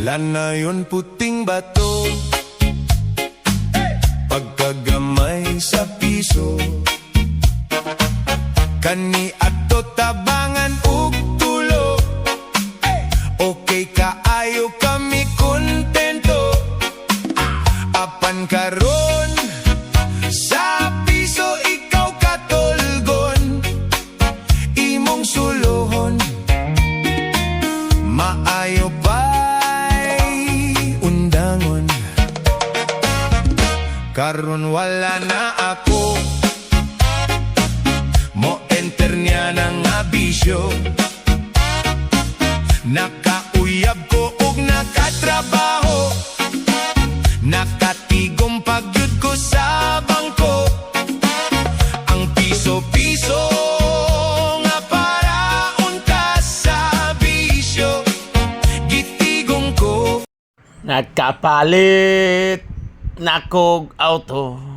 Lana yun puting bato, pagkagamay sa piso. Kani ato tabangan ug tulo, okay kaayo kami kontento. Apan karon sa piso ikaw katulgon, imong sulohon maayo pa'y undangon. Karon wala na ako, mo enter niya ng abisyo. Nakauyab ko ug nakatrabaho, nakatigom pagyud ko sa bangko. Ang piso-piso nga paraon ka sa bisyo, gitigom ko. Nagkapalit na kog auto.